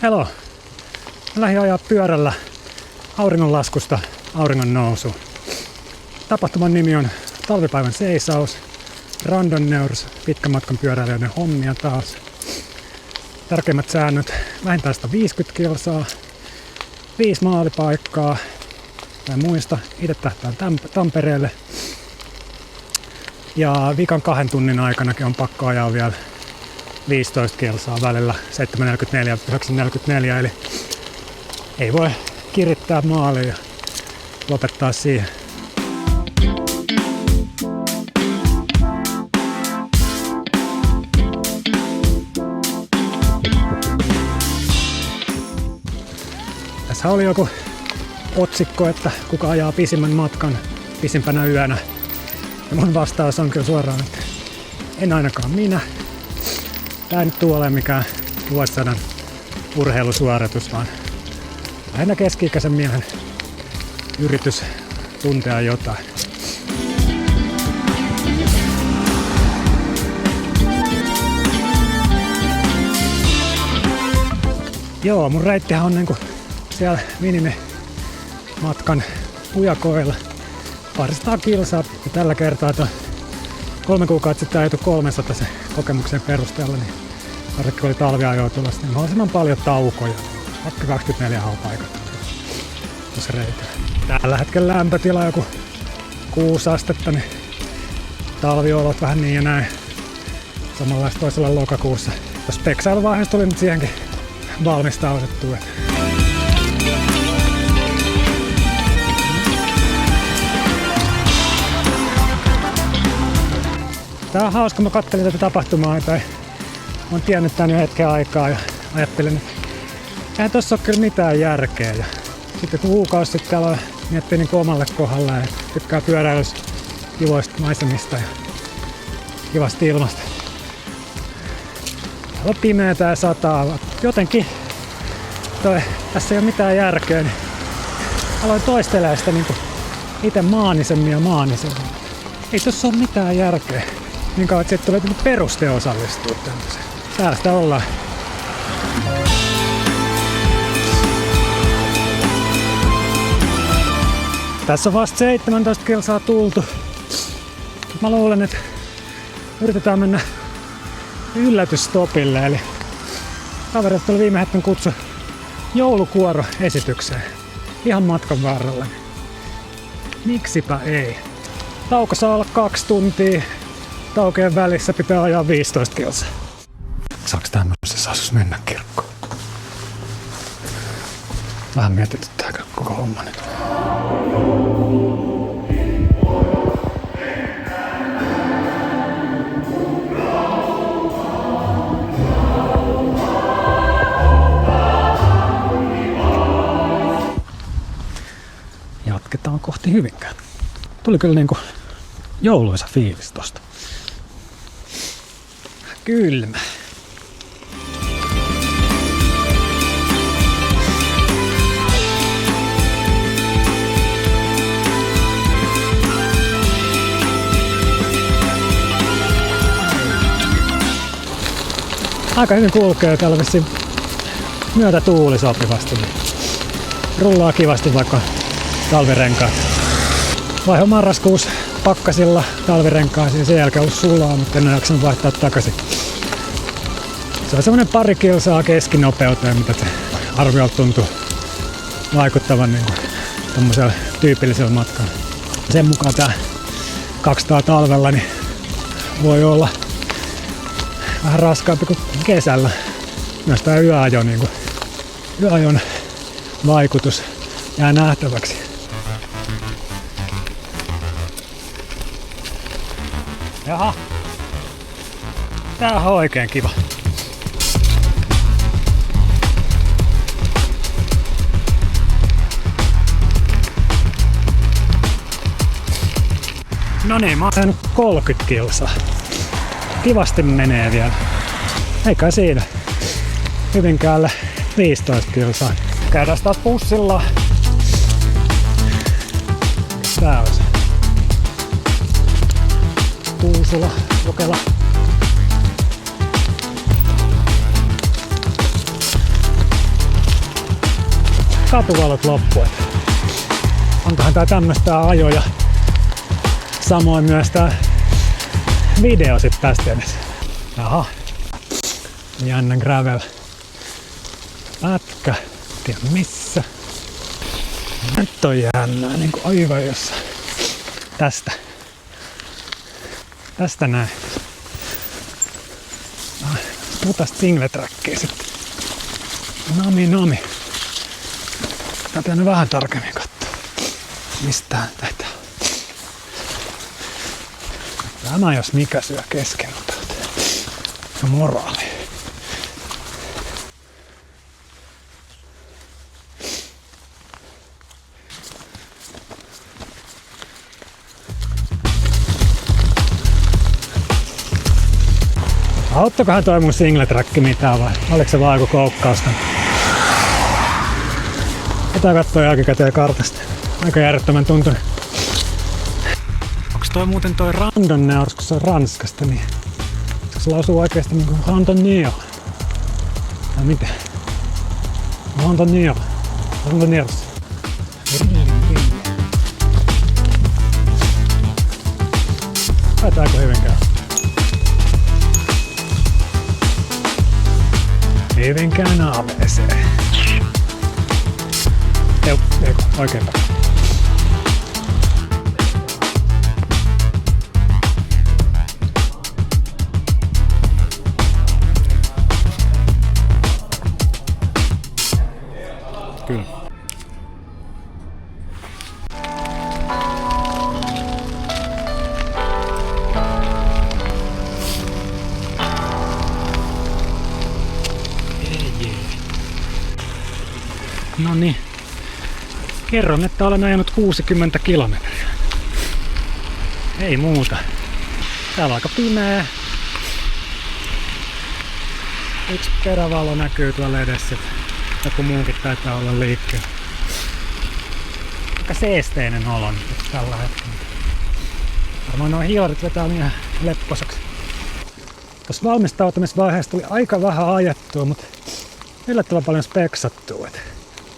Hello! Mä lähdin ajaa pyörällä auringonlaskusta auringon nousu. Tapahtuman nimi on Talvipäivän seisaus, randonneurs, pitkän matkan pyöräilijöiden hommia taas. Tärkeimmät säännöt, vähintään 150 kilsaa, 5 maalipaikkaa, tai muista, itse tähtään Tampereelle. Ja viikan 2 tunnin aikanakin on pakko ajaa vielä 15 kilsaa välillä 7.44-9.44, eli ei voi kirittää maaliin ja lopettaa siihen. Tässä oli joku otsikko, että kuka ajaa pisimmän matkan pisimpänä yönä. Ja mun vastaus on kyllä suoraan, että en ainakaan minä. Tää ei nyt tule ole mikään vuosisadan urheilusuoritus, vaan lähinnä keski-ikäisen miehen yritys tuntea jotain. Joo, mun reittihän on niinku siellä minimimatkan ujakoilla. 200 kilsaa ja tällä kertaa 3 kuukautta sitten ajettu 300 sen kokemuksen perusteella, niin varsinkin kun oli talviajoa tulossa, niin mahdollisimman paljon taukoja. Vaikka 24 paikat tuossa reitillä. Tällä hetkellä lämpötila joku 6 astetta, niin talviolot vähän niin ja näin. Samanlaista toisella lokakuussa. Tuossa peksailuvaiheessa tuli nyt siihenkin valmistautettua. Tää on hauska, mä kattelin tätä tapahtumaa tai olen tiennyt tän jo hetken aikaa ja ajattelin, että eihän tossa ole kyllä mitään järkeä. Ja sitten kun kuukausi sitten täällä miettii niin omalle kohdalle ja tykkää pyöräilystä kivoista maisemista ja kivasta ilmasta. Täällä on pimeätä ja sataa. Jotenkin tässä ei ole mitään järkeä, niin aloin toistelemaan sitä niin itse maanisemmin ja maanisemmin. Ei tossa ole mitään järkeä. Niin kauan, että siitä tulee peruste osallistua tämmöiseen. Täällä sitä ollaan. Tässä on vasta 17 kilsaa tultu. Mä luulen, että yritetään mennä yllätysstopille. Eli kaverilta tuli viime hetken kutsu joulukuoro-esitykseen. Ihan matkan varrella. Miksipä ei? Tauko saa olla 2 tuntia. Taukojen välissä pitää ajaa 15 kilsaa. Saaks tämmöisessä asussa mennä kirkkoon? Vähän mietityttää koko homma nyt. Jatketaan kohti Hyvinkään. Tuli kyllä niinku jouluisa fiilis tosta. Kylmä. Aika hyvin kulkee täällä vissiin myötätuuli sopivasti. Rullaa kivasti vaikka talvirenkaat. Vaiho marraskuussa pakkasilla talvirenkaisiin, sen jälkeen ollut sulaa, mutta en ole jaksanut vaihtaa takaisin. Se on semmonen 2 kilsaa keskinopeuteen, mitä se arviolta tuntuu vaikuttavan niin tommosella tyypillisellä matkalla. Sen mukaan tää 200 talvella niin voi olla vähän raskaampi kuin kesällä. Myös tää yöajon vaikutus jää nähtäväksi. Jaha. Tää on oikein kiva. No niin, mä oon tehnyt 30 kilsaa. Kivasti menee vielä. Eikä siinä. Hyvinkäälle 15 kilsaa. Käydään taas bussilla. Tää on se. Tuusula, Jokela. katuvalot loppu. Onkohan tää tämmöstä ajoja. Samoin myös tää video sit tästä edes. Jaha. Jännä gravel. Pätkä. Tiedä missä. Nyt on jännää niinku aivan jossain. Tästä näin. Puhutaan singletrackia sitten. Nami. Tää pitää vähän tarkemmin katsoa. Mistään tätä. Tämä jos mikä syö keskenopeutta. Ja moraali. Auttakohan toi mun singletrack mitään vai oliko se vaan joku koukkausta? Pitää katsoa jälkikäteen kartasta. Aika järjettömän tuntunut. Onks toi muuten toi randonneus, kun se on Ranskasta, niin se lausuu oikeesti niinku randonneur? Tai miten? Randonneur. Randonneurs. Taitaa aika hyvin käy. Hyvinkään ABC. Eiku, oikein päin. Kyllä. No niin. Kerron, että olen ajanut 60 kilometriä. Ei muuta. Täällä on aika pimeä. Yksi perävalo näkyy tuolla edessä. Joku muukin taitaa olla liikkeellä. Aika seesteinen olo nyt tällä hetkellä. Varmaan nuo hiorit vetää ihan lepposaksi. Tuossa valmistautumisvaiheessa tuli aika vähän ajettua, mutta yllättävän paljon speksattua.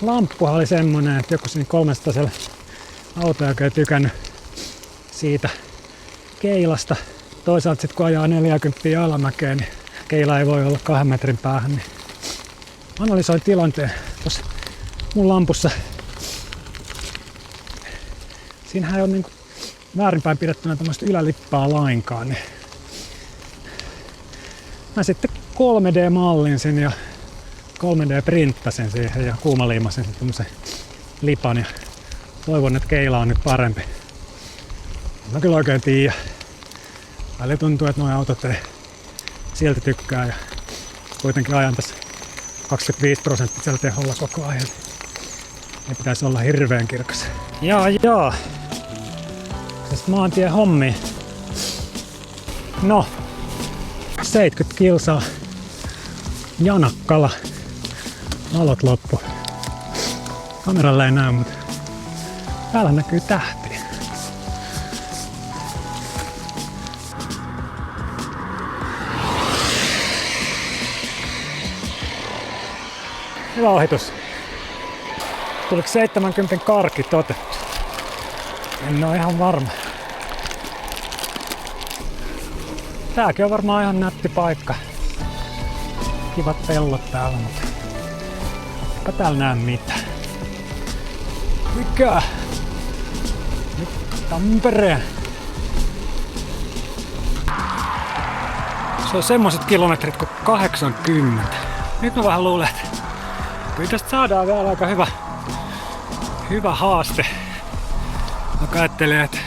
Lamppuhan oli semmonen, että joku siinä 300 auto, joka ei tykännyt siitä keilasta. Toisaalta sit kun ajaa 40 alamäkeen, niin keila ei voi olla 2 metrin päähän. Niin analysoin tilanteen tuossa mun lampussa. Siinähän ei ole niinku väärinpäin pidettynä tämmöistä ylälippaa lainkaan. Niin mä sitten 3D-mallin sen ja 3D-printtasin siihen ja kuumaliimasin sitten tämmösen lipan ja toivon, että keila on nyt parempi. Mä kyllä oikein tiedä. Välillä tuntuu, että nuo autot ei silti tykkää ja kuitenkin ajan tässä 25% teholla koko ajan. Ei pitäisi olla hirveän kirkas. Jaa. Tästä maantien hommi. No, 70 kilsaa Janakkala. Valot loppu. Kameralla ei näy, mutta täällä näkyy tähti. Hyvä ohitus. Tuliko 70 karkit otettu? En oo ihan varma. Tääkin on varmaan ihan nätti paikka. Kivat pellot täällä, mutta eipä täällä näe mitään. Mikä? Nyt Tampereen. Se on semmoset kilometrit kuin 80. Nyt mä vähän luulen, että kyllä tästä saadaan vielä aika hyvä haaste. Mä ajattelin, että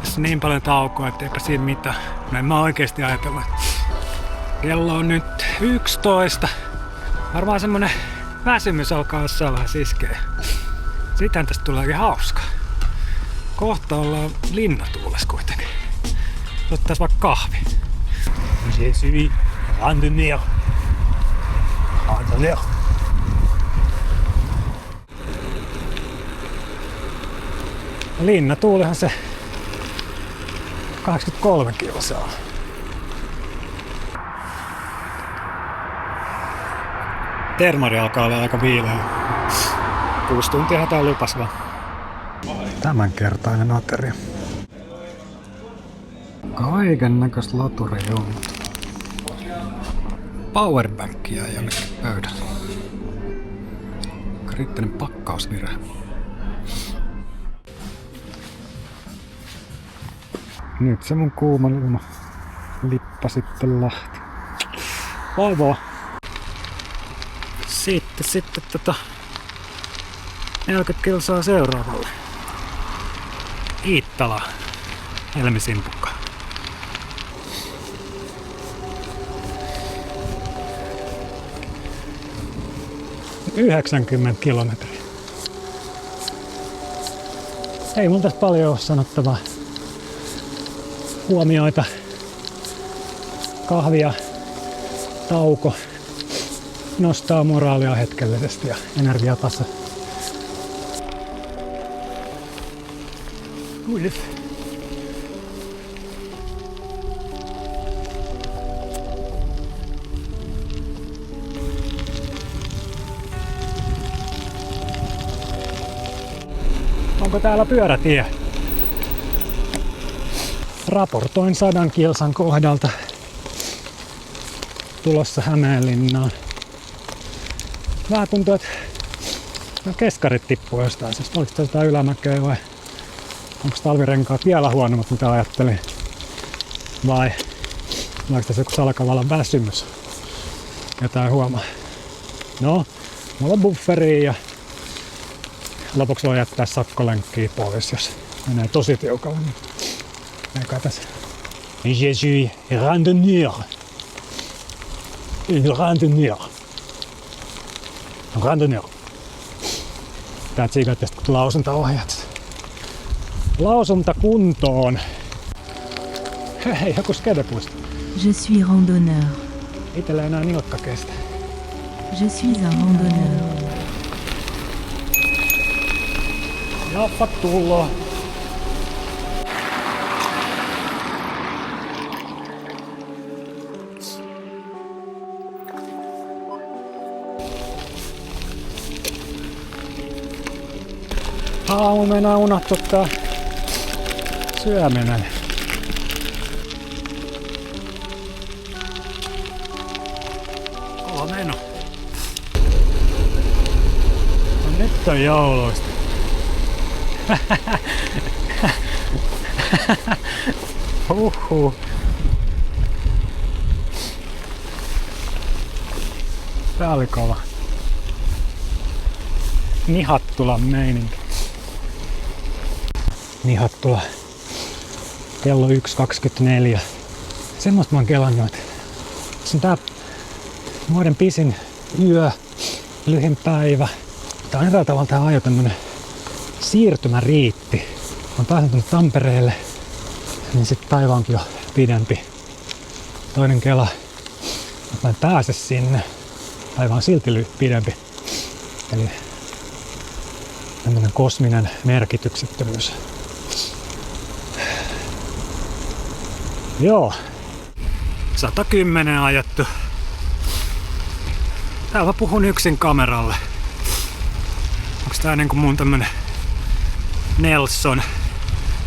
tässä on niin paljon taukoa, että eipä siinä mitään. Näin mä oikeesti ajatellut. Kello on nyt 11. Varmaan semmonen väsymys alkaa jossain vähän siskeä. Sittenhän tästä tuleekin hauska. Kohta ollaan linnatuulessa kuitenkin. Ottais vaikka kahvi. Je suis randonneur. Randonneur. Linnatuulihan se 83 kilsaa. Termari alkaa olla aika viileä. 6 tuntia tää lupas vaan. Tämänkertainen ateria. Kaiken näköistä laturia on. Powerbankia jonnekin pöydällä. Kriittinen pakkausvirhe. Nyt se mun kuuma ilma lippa sitten lähti. Vaivaa. Sitten 40 kilsaa seuraavalle. Iittala. Helmisimpukka. – 90 kilometriä. Ei mun tässä paljon ole sanottavaa. Huomioita. Kahvia. Tauko. Nostaa moraalia hetkellisesti ja energiataso. Onko täällä pyörätie? Raportoin 100 kilsan kohdalta tulossa Hämeenlinnaan. Vähän tuntuu, että keskarit tippuu jostain. Siis oliko se jotain ylämäköä vai onko talvirenkaat vielä huonommat mitä ajattelin? Vai onko tässä joku salakavallan väsymys? Jotain huomaa. No, mulla on bufferi ja lopuksi voi jättää sakkolenkkiä pois, jos menee tosi tiukalle. Eikä tässä. Je suis randonneur. Randonneur. Tää tsiikaat tästä lausuntaohjat. Lausunta kuntoon. Hei, joku skedepuisto. Je suis randonneur. Itellä enää nilkka kestä. Je suis un randonneur. Jaffa tulloo. Aamu meinaa unohtua tää syöminen. Kova meno. No nyt on jouluista. Huhhuh. Tää oli kova. Nihattulan meininki. Nihattula. Kello 1.24. Semmoista mä oon kelannut, että se on tää vuoden pisin yö, lyhin päivä. Tää on eräällä tavalla tää ajo tämmönen siirtymäriitti. On päässyt tänne Tampereelle, niin sit päivä onkin jo pidempi. Toinen kela, että mä en pääse sinne. Päivä on silti pidempi. Eli tämmönen kosminen merkityksettömyys. Joo. 110 ajettu. Täällä puhun yksin kameralle. Onks tää niinku mun tämmönen Nelson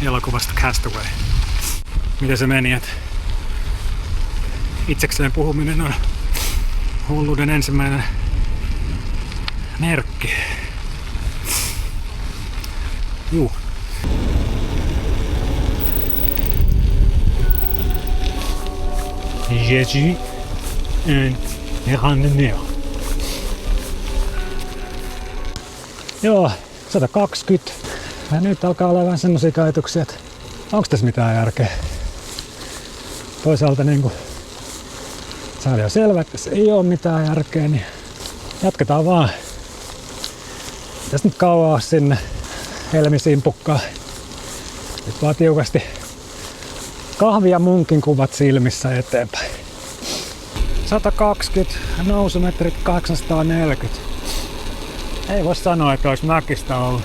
elokuvasta Castaway? Miten se meni, että itsekseen puhuminen on hulluuden ensimmäinen merkki. Juu. Je suis un randonneur. Joo, 120. Ja nyt alkaa olla vähän semmosia ajatuksia, että onks tässä mitään järkeä. Toisaalta niinku se oli jo selvä, että tässä ei oo mitään järkeä, niin jatketaan vaan. Tästä nyt kauaa sinne Helmisimpukkaan. Nyt vaan tiukasti kahvi ja munkin kuvat silmissä eteenpäin. 120, nousumetrit 840. Ei voi sanoa, että olisi mäkistä ollut.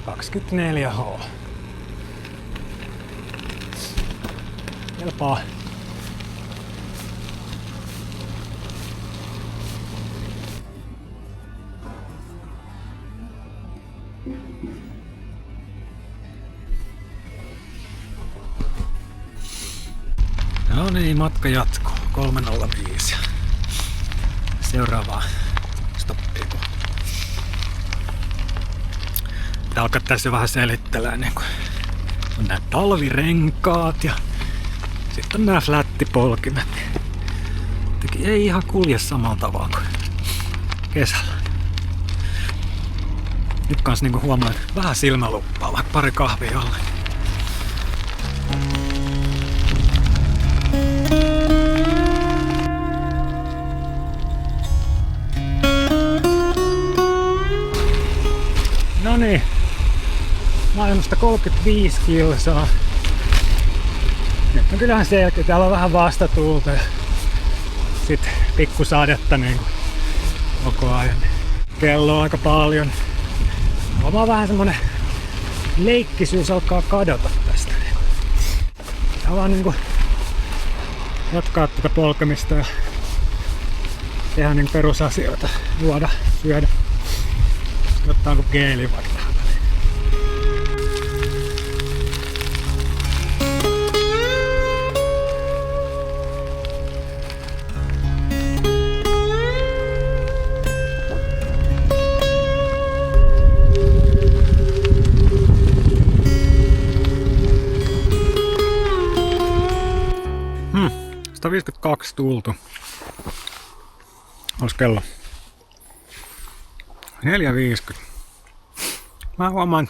24H. Kelpaa. No niin, matka jatkuu. 305. Seuraavaa stoppia. Tää alkaa tässä jo vähän selittelee niin kun on nää talvirenkaat ja sitten on nää flättipolkimet. Jotenkin ei ihan kulje samalla tavalla kuin kesällä. Nyt kans niinku huomaan, että vähän silmäluppaa, vaikka pari kahvia alle. No niin, mä oon 35 kilsaa. Nyt on kyllähän selkeä, täällä on vähän vastatuulta ja sit pikkusadetta niinku koko ajan. Kello on aika paljon. Oma vähän semmonen leikkisyys alkaa kadota tästä. Tää vaan niinku jatkaa tätä polkemista ja tehdä niinku perusasioita. Juoda, syödä. Ottaanko geeli vaikka tähän väliin. Hmm, 152 tultu. Olis kello 4.50. Mä huomaan,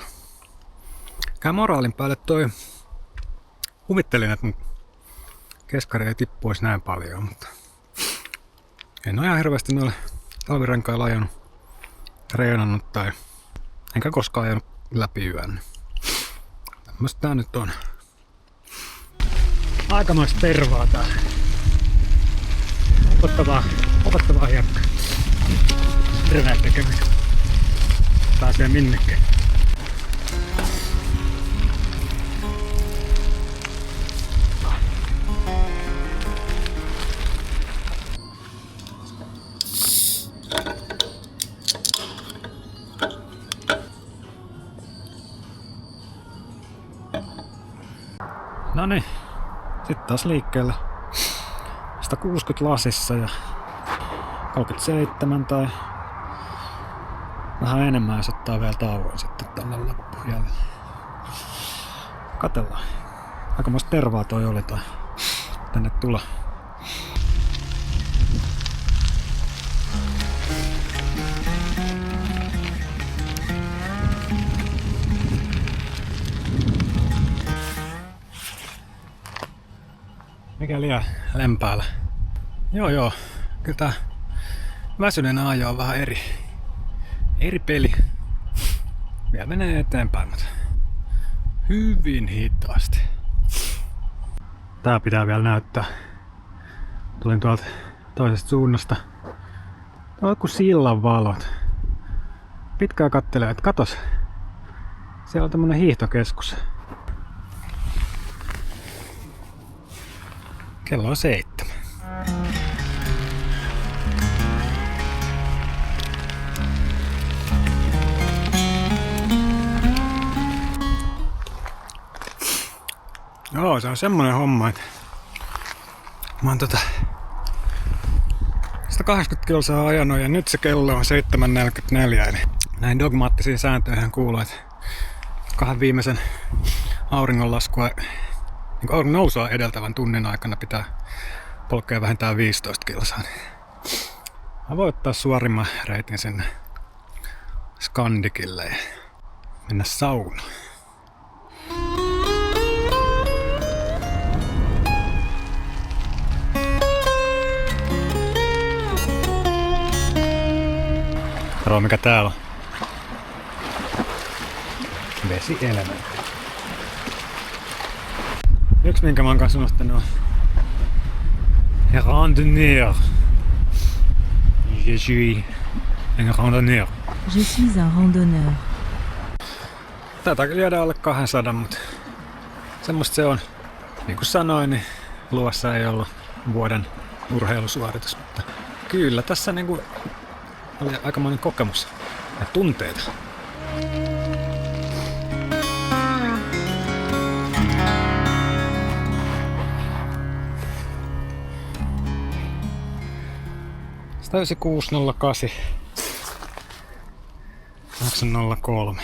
käy moraalin päälle toi. Huvittelin, että mun keskari ei tippuisi näin paljon, mutta en ole ihan hirveästi noille talvirenkailla ajanut, treenannut tai enkä koskaan ajanut läpi yön. Tämmöstä tää nyt on. Aikamoista tervaa tää. Opettavaa hiekkaa. Hirveän tekemistä. Pääsee minnekään. Noniin, sitten taas liikkeelle. 160 lasissa ja 37 tai vähän enemmän, jos ottaa vielä tauon sitten tänne loppuun jälleen. Katellaan. Aikamoista tervaa toi oli toi tänne tulla. Mikä liian lempäällä. Joo. Kyllä tää väsyneenä ajo on vähän eri peli. Vielä menee eteenpäin, mutta hyvin hitaasti. Tää pitää vielä näyttää. Tulin tuolta toisesta suunnasta. Tuolla kuin sillan valot. Pitkään kattelee, että katos. Siellä on tämmönen hiihtokeskus. Kello on 7. Joo, se on semmonen homma, että mä oon 180 kilsaa ajanut ja nyt se kello on 7.44. Eli näin dogmaattisiin sääntöihin kuuluu, että 2 viimeisen auringonlaskua, niin auringon nousua edeltävän tunnin aikana pitää polkea vähintään 15 kilsaa. Mä voin ottaa suorimman reitin sinne Skandikille ja mennä saunaan. Arvaa mikä täällä on. Vesielementti. Yksi minkä mä oon kanssa unohtanut on randonneur. Je suis un randonneur. Je suis un randonneur. Taitaa kyllä jäädä alle 200, mutta semmoista se on. Niin kuin sanoin, niin luvassa ei ollut vuoden urheilusuoritus, mutta kyllä tässä niinku oli aikamoinen kokemus ja tunteita. 9608 803.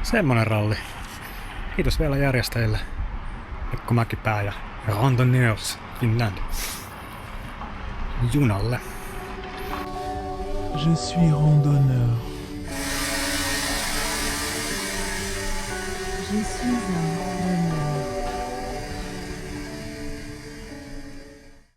Semmonen ralli. Kiitos vielä järjestäjille. Mikko Mäkipää ja Randonneurs Finland junalle. Je suis randonneur. Je suis un